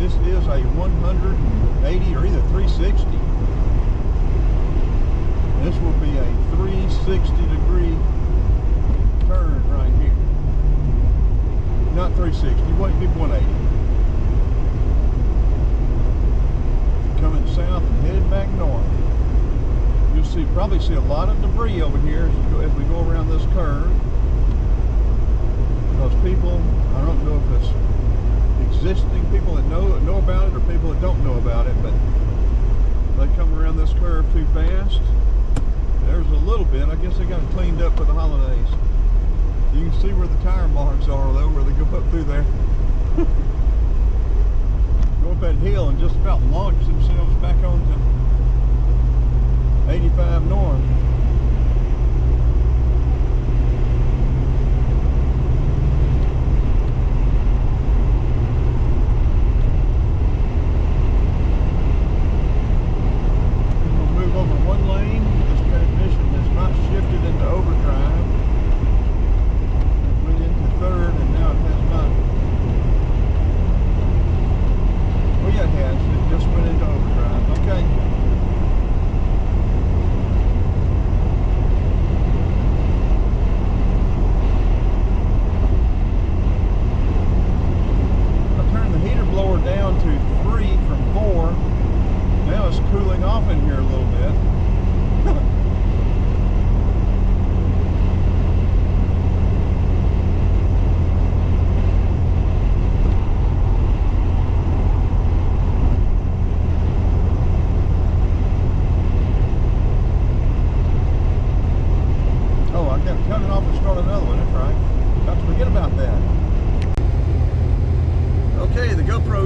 this is a 180 or either 360. This will be a 360-degree turn right here. Not 360, what would be 180. Coming south and headed back north. You'll probably see a lot of debris over here as we go around this curve. Because people, I don't know if it's existing people that know about it or people that don't know about it, but they come around this curve too fast. There's a little bit. I guess they got it cleaned up for the holidays. You can see where the tire marks are though, where they go up through there. Go up that hill and just about launch themselves back onto 85 north.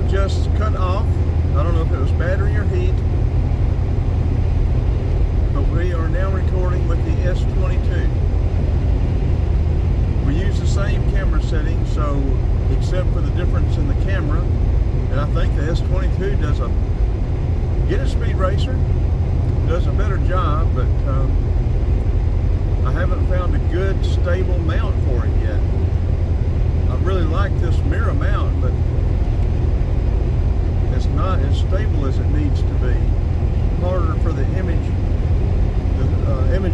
Just cut off. I don't know if it was battery or heat, but we are now recording with the S22. We use the same camera setting, so except for the difference in the camera, and I think the S22 does get a speed racer, does a better job, but I haven't found a good stable mount for it yet. I really like this mirror mount, but it's not as stable as it needs to be. Harder for the image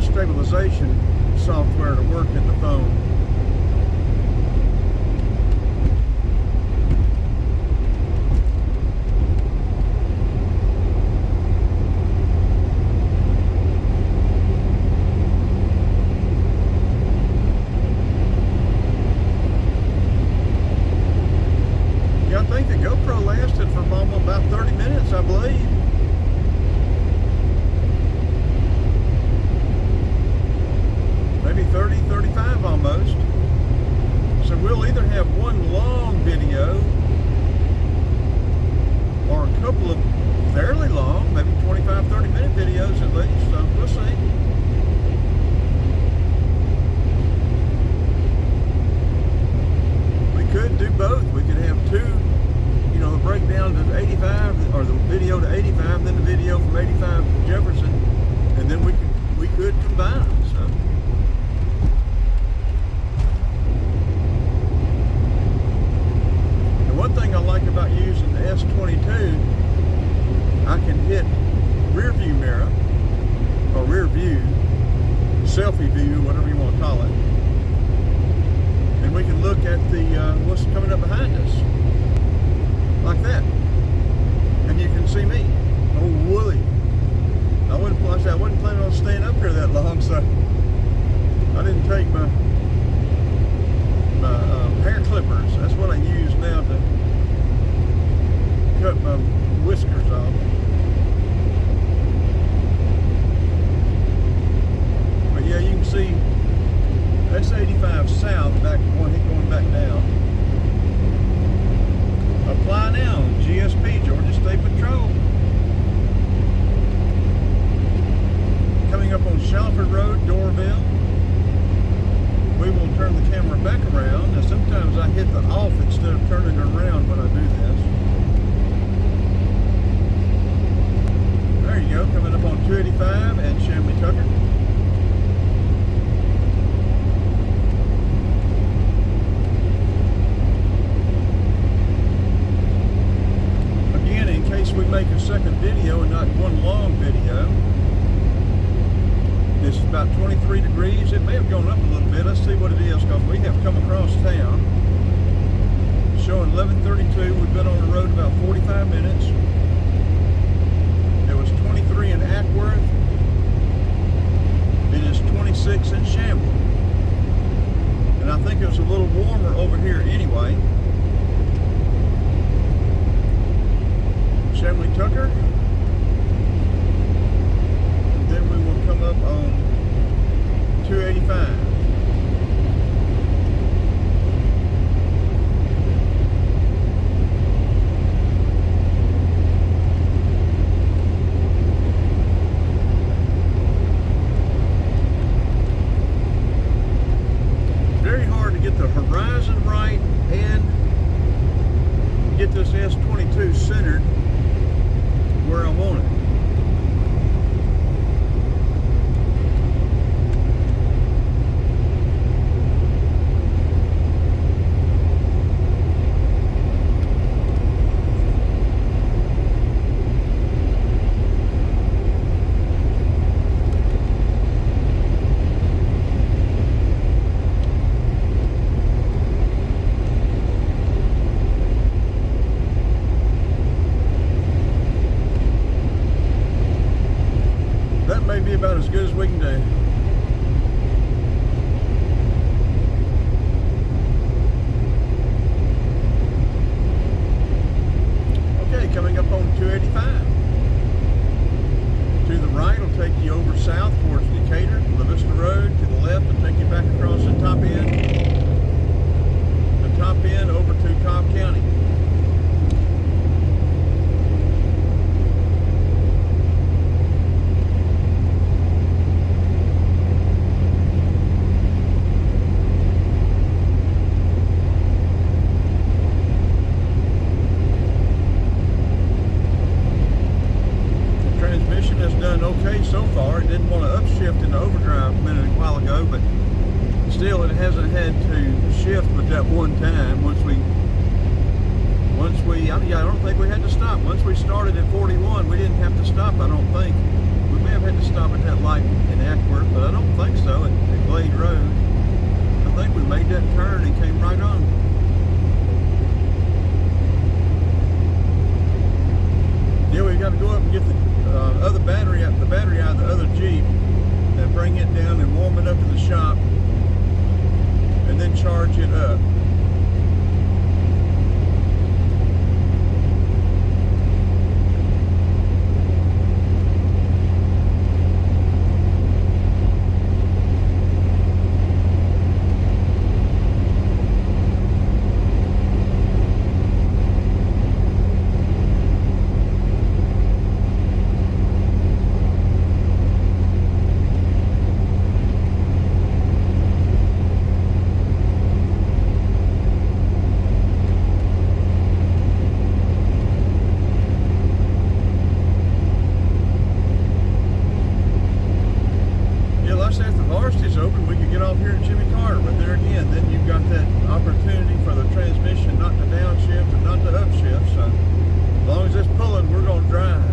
stabilization software to work in the phone. I think the GoPro lasted for about 30 minutes, I believe. Maybe 30, 35 almost. So we'll either have one long video or a couple of fairly long, maybe 25, 30-minute videos at least. So we'll see. We could do both. We could have two. You know, the breakdown to 85, or the video to 85, then the video from 85 to Jefferson, and then we could combine them. So, and one thing I like about using the S22, I can hit rear view mirror or rear view, selfie view, whatever you want to call it, and we can look at the what's coming up behind us. Like that, and you can see me. Oh, woolly! I wasn't planning on staying up here that long, so I didn't take my hair clippers. That's what I use now to cut my whiskers off. But yeah, you can see that's 85 south, going back down. Apply now, GSP, Georgia State Patrol. Coming up on Shalford Road, Dorville. We will turn the camera back around. Now sometimes I hit the off instead of turning it around when I do this. There you go, coming up on 285 and Shamley Tucker. about 23 degrees. It may have gone up a little bit. Let's see what it is, because we have come across town. Showing 11:32. We've been on the road about 45 minutes. It was 23 in Acworth. It is 26 in Shamble. And I think it was a little warmer over here anyway. Shamley Tucker. Then we will come up on 285. Very hard to get the horizon right and get this S22 centered where I want it. May be about as good as we can do. Okay, coming up on 285. To the right will take you over south towards Decatur, La Vista Road. To the left will take you back across the top end over to Cobb County. Has done okay so far. It didn't want to upshift in the overdrive a while ago, but still it hasn't had to shift but that one time. I don't think we had to stop. Once we started at 41, we didn't have to stop, I don't think. We may have had to stop at that light in Acworth, but I don't think so at Glade Road. I think we made that turn and came right on. Yeah, we got to go up and get the other battery out, the battery out of the other Jeep, and bring it down and warm it up to the shop, and then charge it up. Open, we could get off here to Jimmy Carter, but there again, then you've got that opportunity for the transmission not to downshift and not to upshift. So as long as it's pulling, we're going to drive.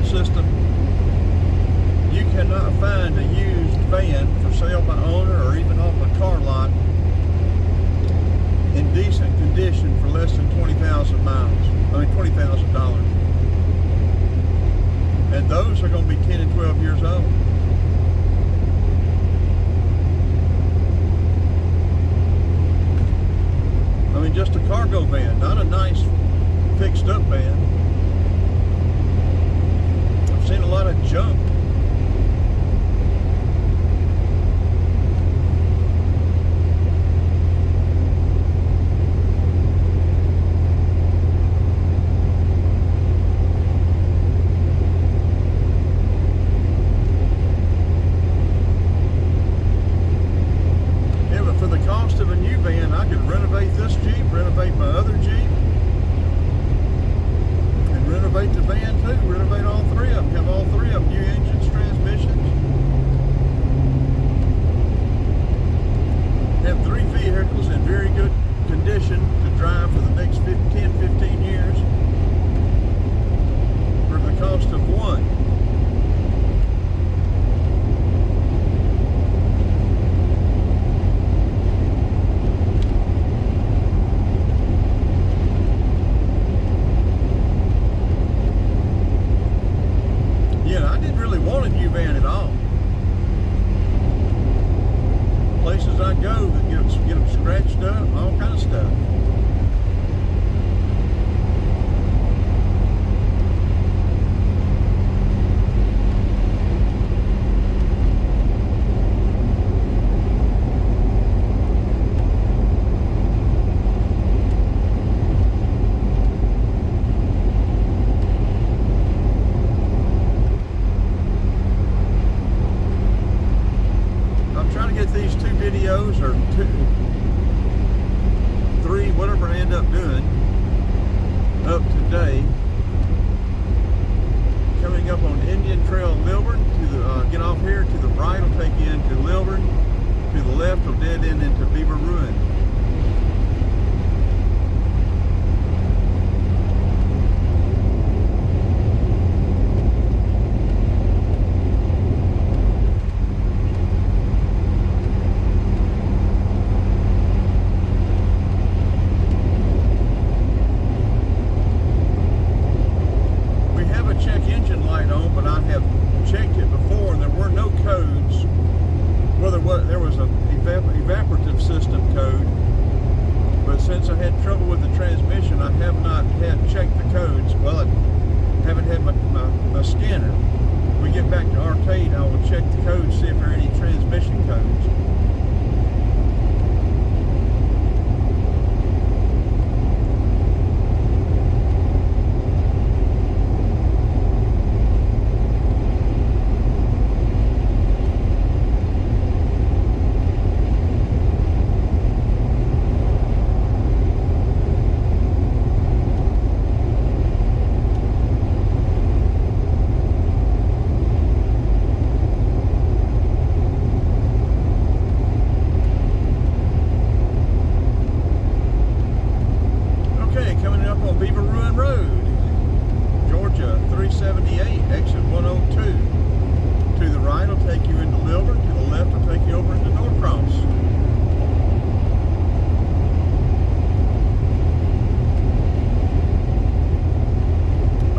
System, you cannot find a used van for sale by owner or even off a car lot in decent condition for less than 20,000 miles. I mean $20,000. And those are going to be 10 and 12 years old. I mean, just a cargo van, not a nice fixed up van. Seen a lot of junk. renovate my other Jeep, and renovate the van too. Renovate all three of them. Have all three of them. New engines, transmissions. Have three vehicles in very good condition to drive for the next 10, 15 years for the cost of one. Yeah, I didn't really want a new van at all. Places I go that get them scratched up, all kind of stuff. These two videos, or three, whatever I end up doing, up today. Coming up on Indian Trail, Lilburn. To the get off here to the right will take you into Lilburn. To the left will dead end into Beaver Ruin. But I have checked it before, and there were no codes. Well, there was a evaporative system code, but since I had trouble with the transmission, I have not had checked the codes. Well, I haven't had my scanner. When we get back to Arcade, I will check the codes, see if there are any transmission codes. Beaver Ruin Road, Georgia 378, exit 102. To the right will take you into Lilburn, to the left will take you over into Norcross.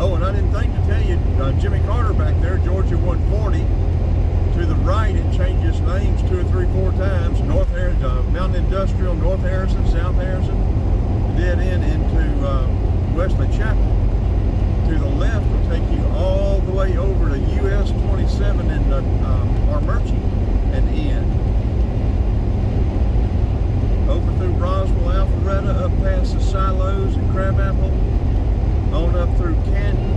Oh, and I didn't think to tell you, Jimmy Carter back there, Georgia 140. To the right, it changes names 2 or 3, 4 times. North Harrison, Mountain Industrial, North Harrison, South Harrison, dead end into Wesley Chapel. To the left will take you all the way over to US 27 in Armurchie and in. Over through Roswell, Alpharetta, up past the Silos and Crabapple, on up through Canton,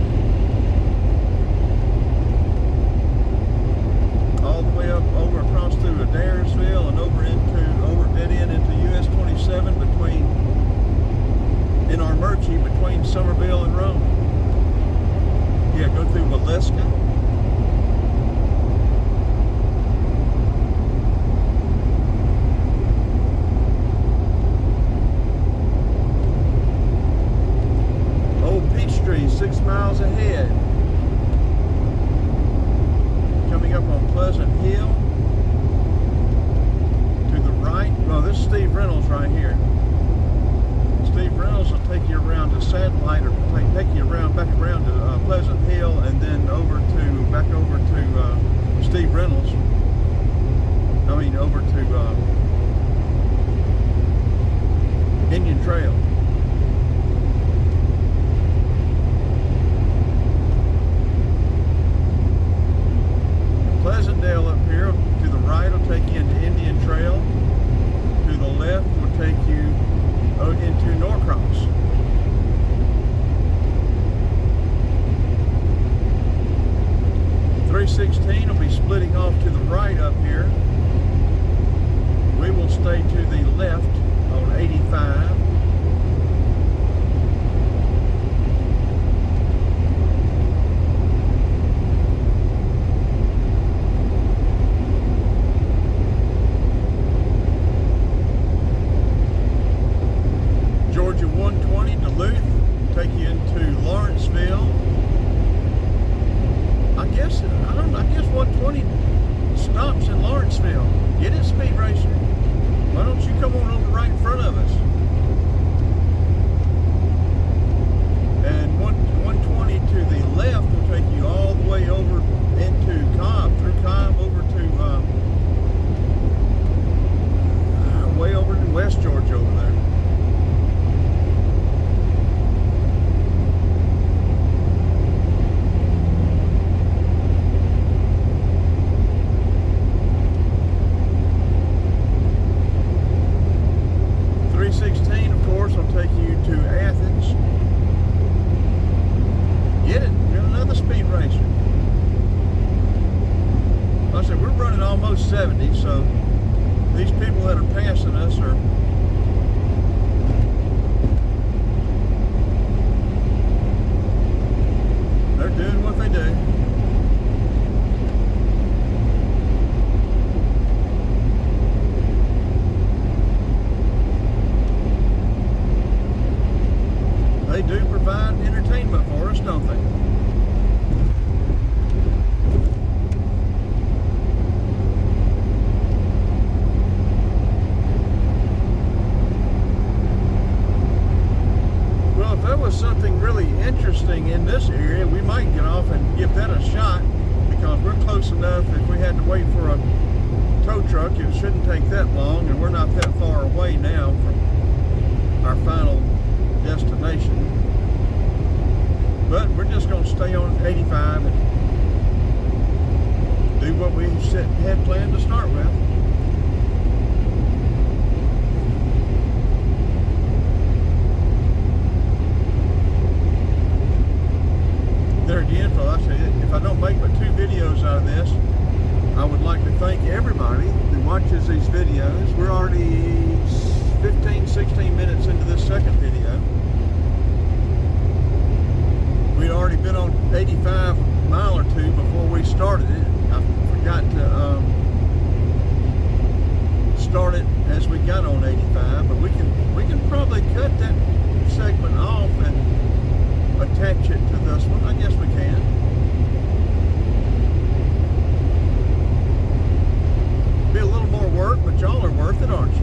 all the way up over across through Adairsville and over dead end into US 27 in Armurchie between Somerville and Rome. Yeah, go through Waleska. Old Peachtree, 6 miles ahead. Coming up on Pleasant Hill. To the right, well, this is Steve Reynolds right here. Steve Reynolds will take you around to Satellite, or take you around back around to Pleasant Hill, and then back over to Steve Reynolds. I mean, over to Indian Trail. Pleasantdale up here to the right will take you into Indian Trail. To the left will take you into Norcross. .316 will be splitting off to the right up here. We will stay to the left on 85. Georgia over there. Of course, will take you to Athens. Get it? You're another speed racer. Like I said, we're running almost 70, so these people that are passing us are they're doing what they do. They do provide entertainment for us, don't they? Well, if there was something really interesting in this area, we might get off and give that a shot, because we're close enough. If we had to wait for a tow truck, it shouldn't take that long, and we're not that far away now from our final destination. But we're just going to stay on 85 and do what we had planned to start with. There again, fellas, if I don't make but 2 videos out of this, I would like to thank everybody who watches these videos. We're already 15-16 minutes into this second video. We'd already been on 85 a mile or 2 before we started it. I forgot to start it as we got on 85, but we can probably cut that segment off and attach it to this one. I guess we can. Be a little more work, but y'all are worth it, aren't you?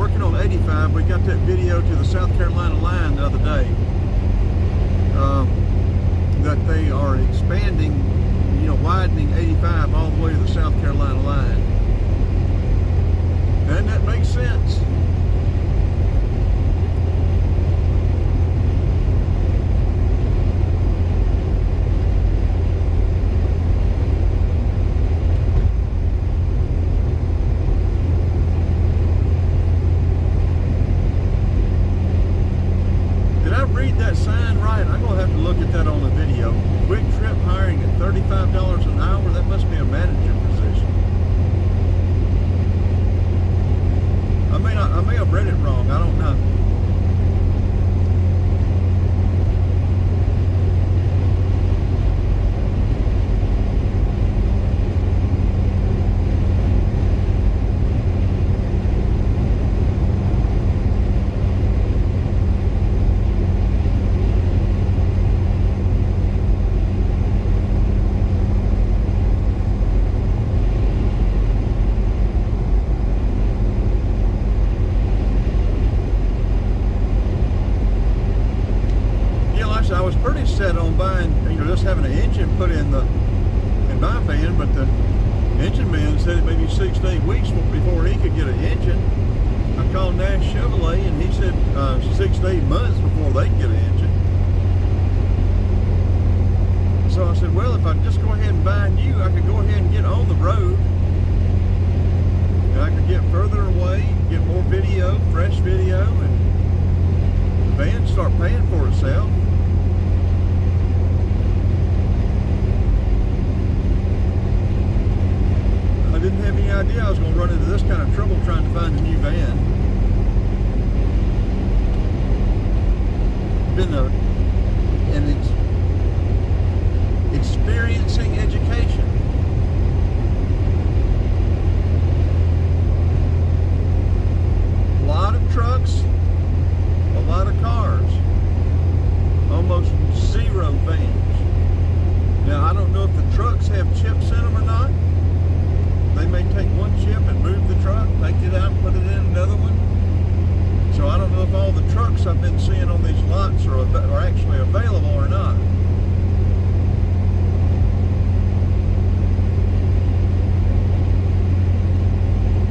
working on 85. We got that video to the South Carolina line the other day. That they are expanding, you know, widening 85 all the way to the South Carolina line. And that makes sense. Read that sign right. I'm going to have to look at that on the video. Quick Trip hiring at $35 an hour. That must be a manager position. I may have read it wrong. I don't know. I was pretty set on buying, you know, just having an engine put in my van, but the engine man said it may be 6 to 8 weeks before he could get an engine. I called Nash Chevrolet and he said 6 to 8 months before they can get an engine. So I said, well, if I just go ahead and buy new, I could go ahead and get on the road and I could get further away, get more video, fresh video, and the van start paying for itself. I didn't have any idea I was going to run into this kind of trouble trying to find a new van. Been an experiencing education. A lot of trucks, a lot of cars, almost zero vans. Now I don't know if the trucks have chips in them or not. They may take one chip and move the truck, take it out and put it in another one. So I don't know if all the trucks I've been seeing on these lots are actually available or not.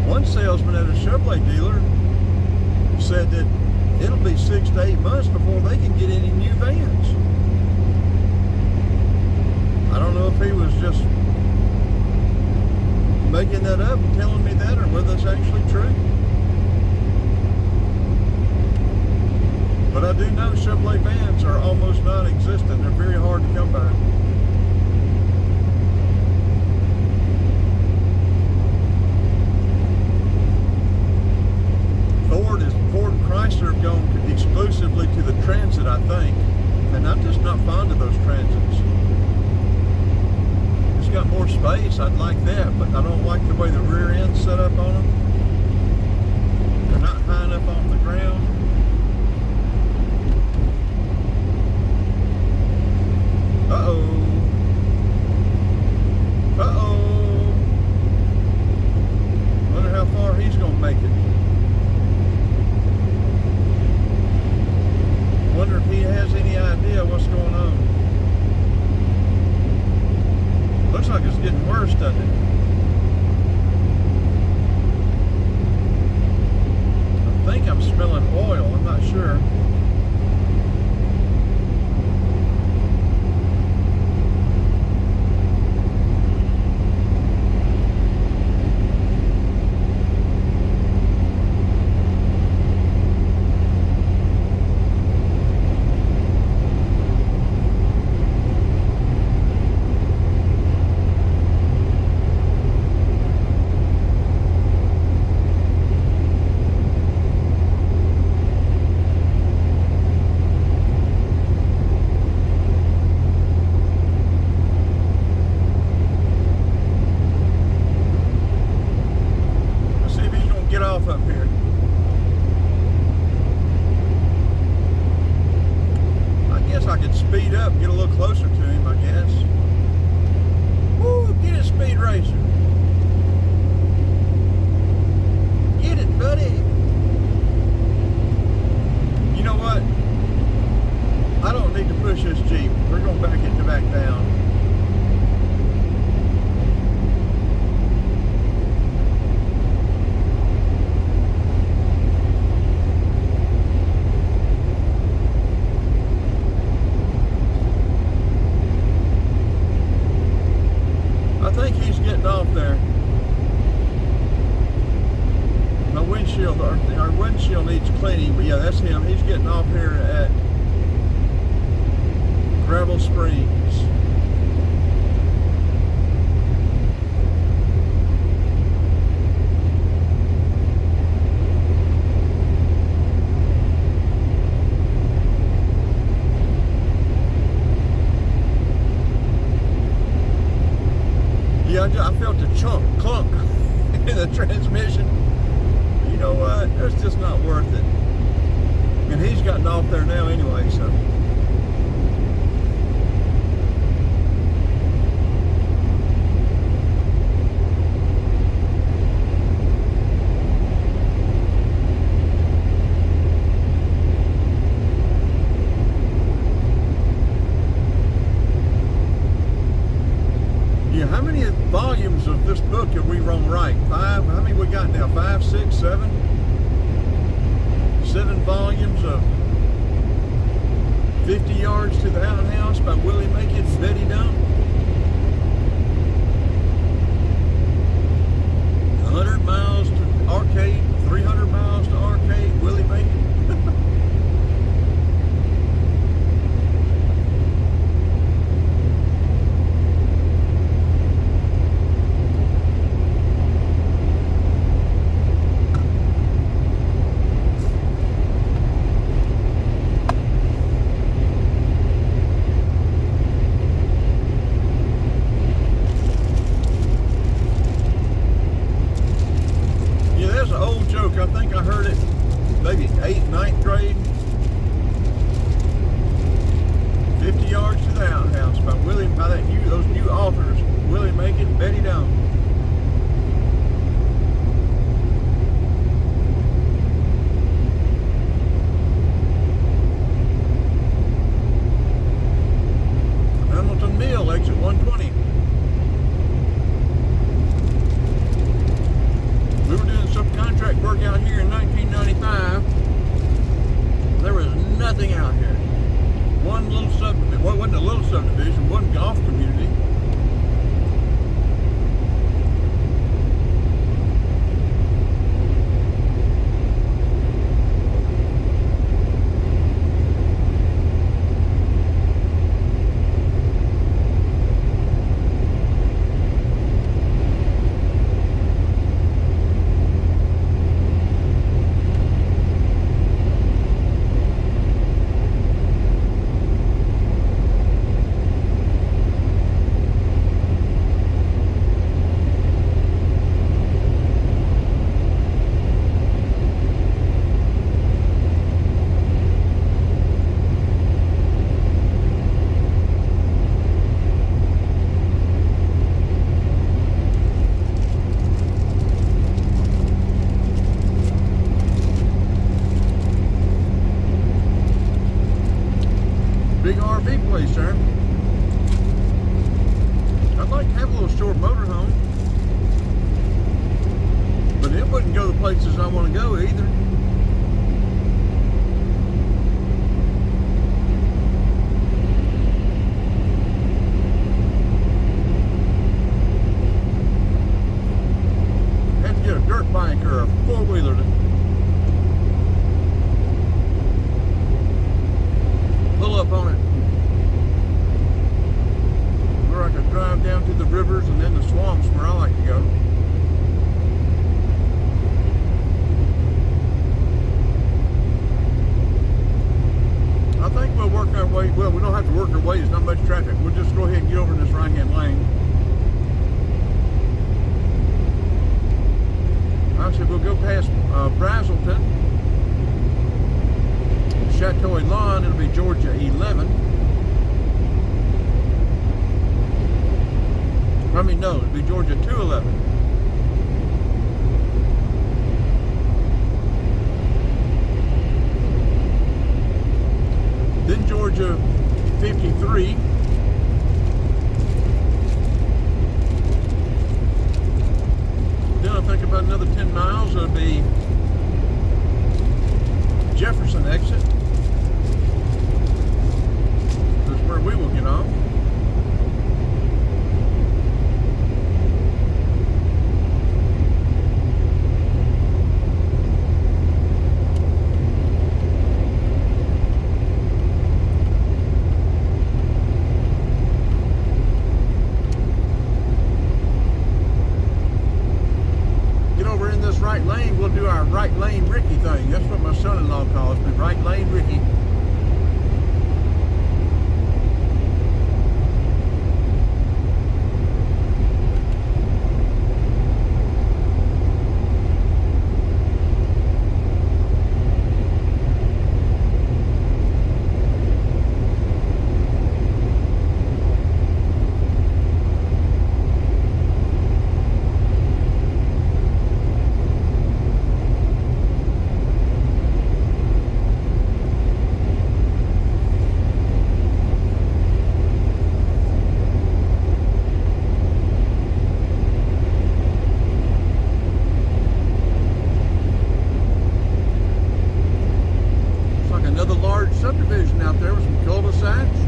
One salesman at a Chevrolet dealer said that it'll be 6 to 8 months before they can get any new vans. I don't know if he was just making that up and telling me that, or whether it's actually true. But I do know Chevrolet vans are almost non-existent. They're very hard to come by. Ford and Chrysler have gone exclusively to the Transit, I think, and I'm just not fond of those Transits. Got more space, I'd like that, but I don't like the way the rear end's set up on them. They're not high enough off the ground. Uh-oh. Uh-oh. Wonder how far he's gonna make it. Wonder if he has any idea what's going on. Looks like it's getting worse, doesn't it? I think getting off here at Gravel Springs. Yeah, I felt the clunk in the transmission. You know what? It's just not worth it. And he's gotten off there now anyway, so. Yeah, how many volumes of this book have we run right? 5? How many we got now? 5, 6, 7? 7 volumes of 50 Yards to the Outhouse by Willie Make It and Betty Dump. 100 miles to Arcade, 300 miles to Arcade, Willie Make It. I think I heard it maybe 8th, 9th grade. 50 Yards to the Outhouse by those new authors, Willie Make It and Betty Dump. Hamilton Mill, exit 120. We were doing some contract work out here in 1995. There was nothing out here. One little subdivision, well, it wasn't a little subdivision, one golf community. Big RV place there. I'd like to have a little short motorhome, but it wouldn't go the places I want to go either. Have to get a dirt bike or a four-wheeler to pull up on it, where I could drive down to the rivers and then the swamps where I like to go. I think we'll work our way, well, we don't have to work our way, there's not much traffic. We'll just go ahead and get over in this right-hand lane. I said we'll go past Brazelton, Chateau Elan, it'll be Georgia 11. I mean, no, it'll be Georgia 211. Then Georgia 53. Then I think about another 10 miles, it'll be Jefferson exit. That's where we will get off. large subdivision out there with some cul-de-sacs.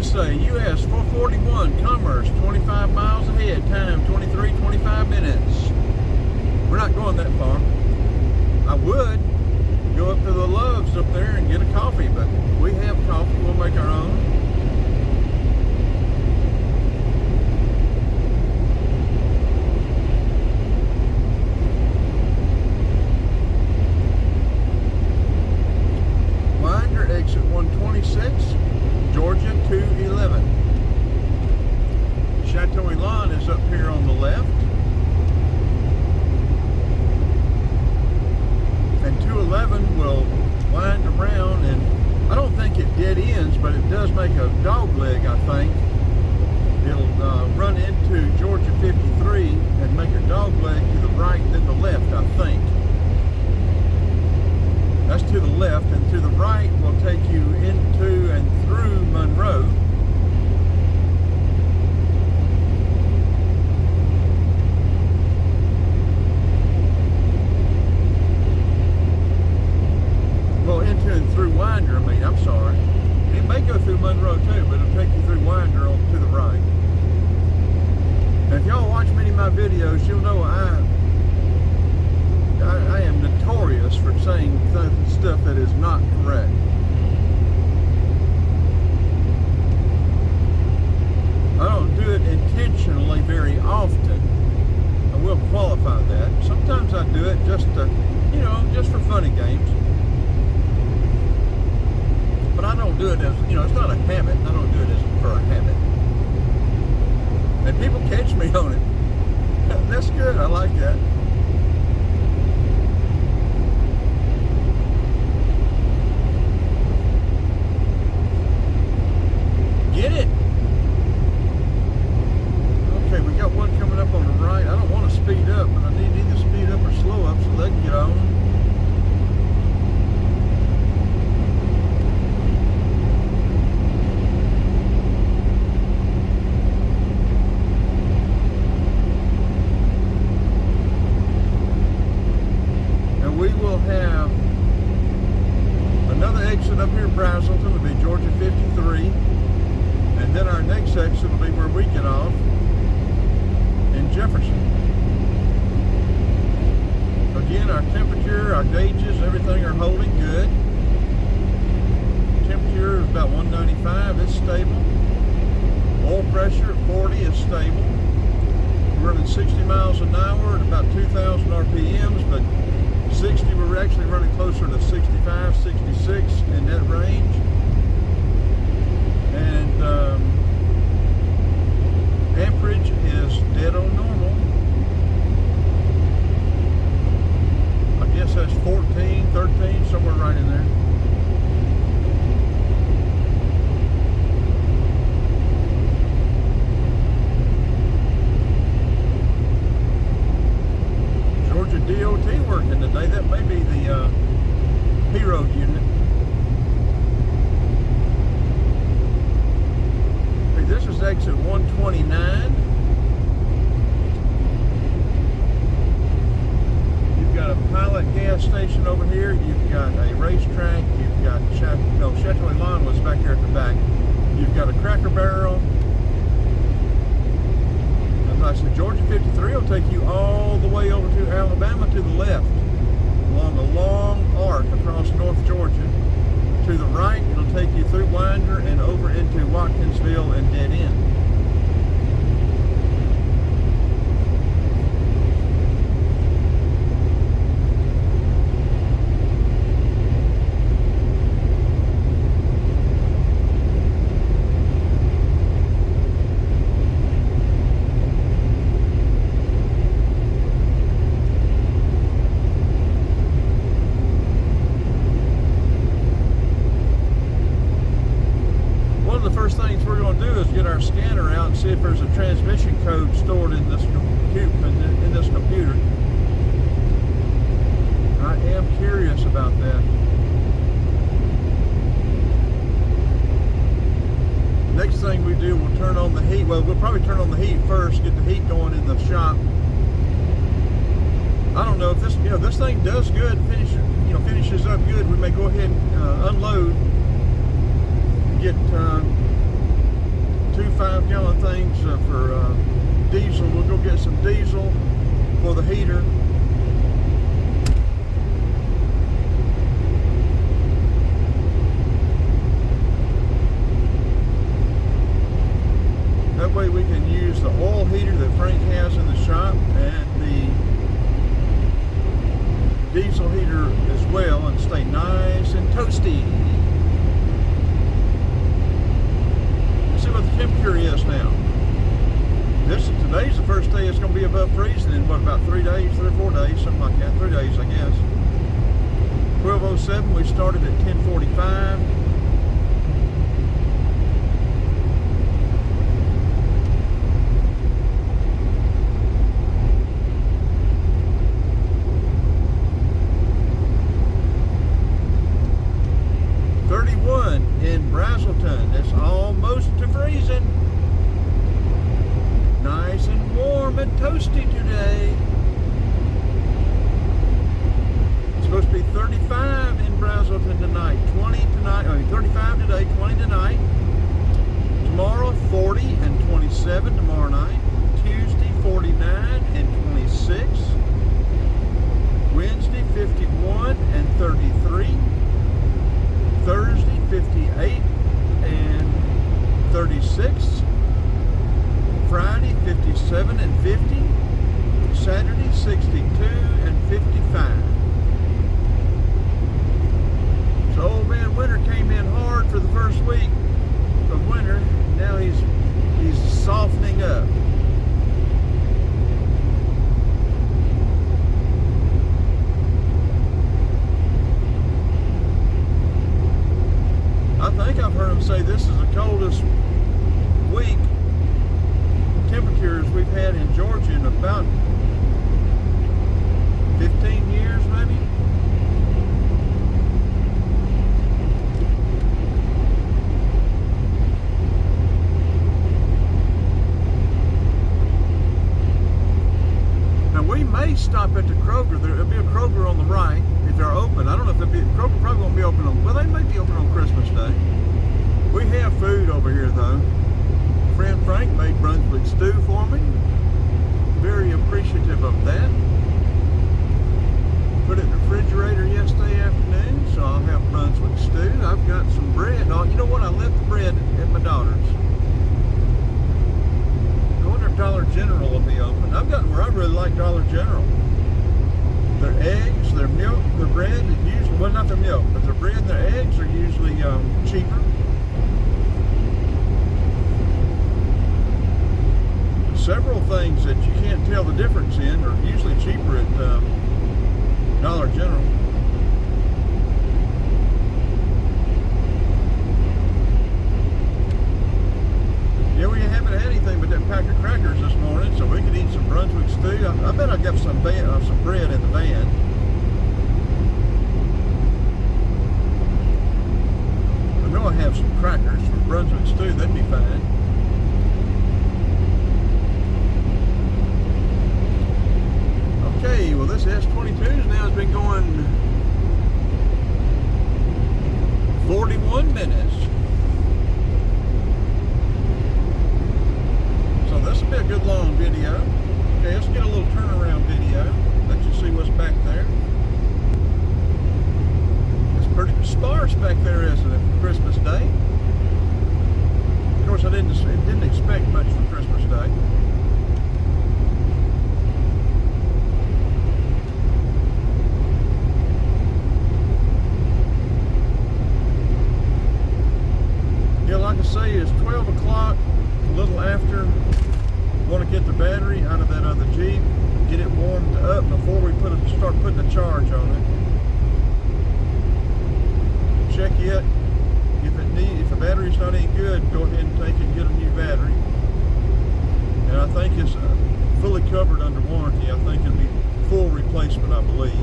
Say US 441 Commerce, 25 miles ahead, time 23:25 minutes. We're not going that far. I would go up to the Loves up there and get a coffee, but we have coffee, we'll make our own. Winder exit 126. Georgia 211. Chateau Elan is up here on the left. And 211 will wind around, and I don't think it dead ends, but it does make a dog leg, I think. It'll run into Georgia 53 and make a dog leg to the right and then the left, I think. That's to the left, and to the right will take you into and through Monroe. Well, into and through Winder, I mean, I'm sorry. It may go through Monroe too, but it'll take you through Winder to the right. Now, if y'all watch many of my videos, you'll know I am notorious for saying stuff that is not correct. I don't do it intentionally very often. I will qualify that. Sometimes I do it just to, just for funny games. But I don't do it as, it's not a habit. I don't do it as for a habit. And people catch me on it. That's good. I like that. Get it? Okay, we got one coming up on the right. I don't want to speed up, but I need to either speed up or slow up so they can get on. And we will have another exit up here in Brazelton. It'll be Georgia 53. And then our next section will be where we get off in Jefferson. Again, our temperature, our gauges, everything are holding good. Temperature is about 195, it's stable. Oil pressure at 40 is stable. We're running 60 miles an hour at about 2,000 RPMs, but 60, we're actually running closer to 65, 66 in that range. And amperage is dead on normal. I guess that's 14, 13, somewhere right in there. Georgia DOT working today. That may be the Hero unit. This is exit 129. You've got a Pilot gas station over here. You've got a racetrack. You've got Chateau Elan was back here at the back. You've got a Cracker Barrel. As I said, Georgia 53 will take you all the way over to Alabama to the left, along a long arc across North Georgia. To the right, it'll take you through Winder and over into Watkinsville and dead end. well, we'll probably turn on the heat first, get the heat going in the shop. I don't know if this, this thing does good, finishes up good. We may go ahead and unload, get 2 5-gallon things for diesel. We'll go get some diesel for the heater. That way we can use the oil heater that Frank has in the shop and the diesel heater as well, and stay nice and toasty. Let's see what the temperature is now. Today's the first day it's going to be above freezing in what, about 3 days, 3 or 4 days, something like that. 3 days, I guess. 12:07. We started at 10:45. In Brazelton, it's almost to freezing. Nice and warm and toasty today. It's supposed to be 35 in Brazelton tonight, 20 tonight, 35 today, 20 tonight. Tomorrow 40 and 27 tomorrow night. Tuesday 49 and 26. Wednesday 51 and 33. Thursday 58 and 36. Friday 57 and 50. Saturday 62 and 55. So old man winter came in hard for the first week of winter. Now he's softening up. I think I've heard them say this is the coldest week temperatures we've had in Georgia in about 15 years maybe. Now we may stop at the Kroger. There'll be a Kroger on the right if they're open. I don't know if they'll be, Kroger probably won't be open on, well, they may be open on Christmas Day. We have food over here though. Friend Frank made Brunswick stew for me. Very appreciative of that. Put it in the refrigerator yesterday afternoon, so I'll have Brunswick stew. I've got some bread. Oh, you know what? I left the bread at my daughter's. I wonder if Dollar General will be open. I've gotten where I really like Dollar General. Their eggs, their milk, their bread is usually, well, not their milk, but their bread and their eggs are usually cheaper. Several things that you can't tell the difference in are usually cheaper at Dollar General. Yeah, we haven't had anything but that pack of crackers this morning, so we could eat some Brunswick stew. I bet I got some bread in the van. I know I have some crackers for Brunswick stew. That'd be fine. Okay, well this S22 now has been going 41 minutes. So this will be a good long video. Okay, let's get a little turnaround video. Let you see what's back there. It's pretty sparse back there, isn't it, for Christmas Day? Of course, I didn't expect much for Christmas Day. Yeah, like I say, it's 12 o'clock, a little after. Want to get the battery out of that other Jeep, get it warmed up before we start putting a charge on it. Check it. If the battery's not any good, go ahead and take it and get a new battery. And I think it's fully covered under warranty. I think it'll be full replacement, I believe.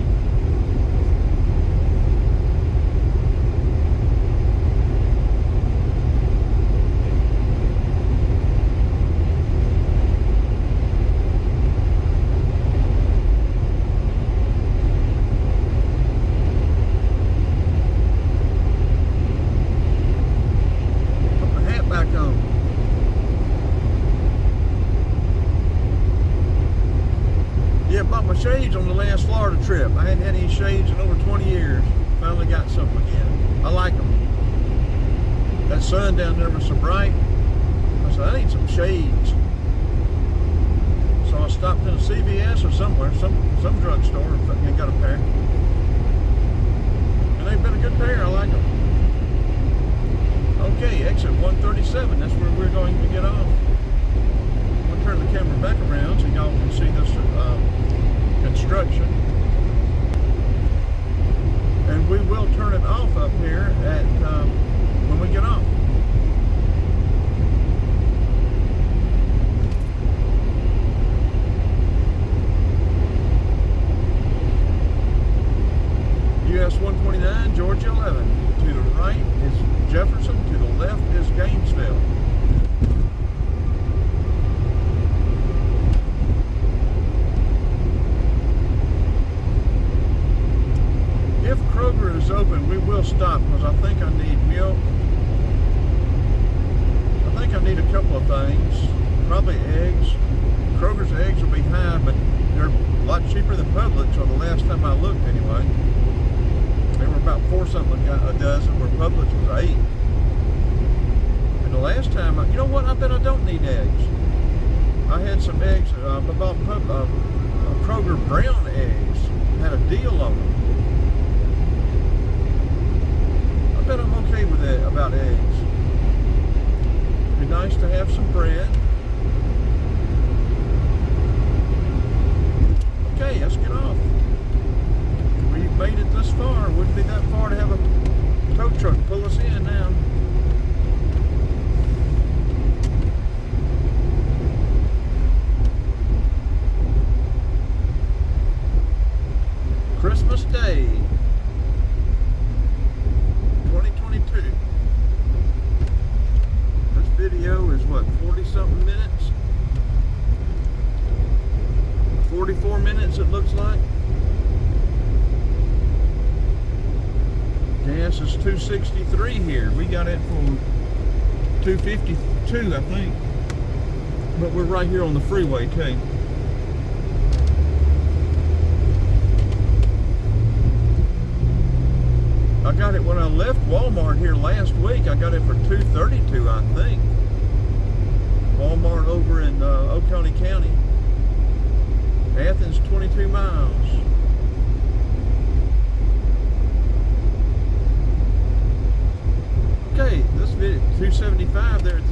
my shades on the last Florida trip. I hadn't had any shades in over 20 years. Finally got some again. I like them. That sun down there was so bright. I said, I need some shades. So I stopped in a CVS or somewhere, some drugstore, and got a pair. And they've been a good pair. I like them. Okay, exit 137. That's where we're going to get off. I'll turn the camera back around so y'all can see this construction. And we will turn it off up here at when we get off. US 129, Georgia 11. To the right is Jefferson, to the left is Gainesville. If Kroger is open, we will stop because I think I need milk. I think I need a couple of things. Probably eggs. Kroger's eggs will be high, but they're a lot cheaper than Publix, or the last time I looked anyway. They were about $4 something a dozen, where Publix was $8. And the last time, you know what? I bet I don't need eggs. I had some eggs. I bought Kroger brown eggs. Had a deal on them. I bet I'm okay with that about eggs. Be nice to have some bread. Okay, let's get off. We've made it this far. Wouldn't be that far to have a tow truck pull us in now. Christmas Day 2022. This video is what, 40 something minutes? 44 minutes it looks like. Gas is $2.63 here. We got it for $2.52, I think. But we're right here on the freeway too. I got it when I left Walmart here last week. I got it for $2.32, I think. Walmart over in Oconee County. Athens, 22 miles. Okay, this video, 275 there at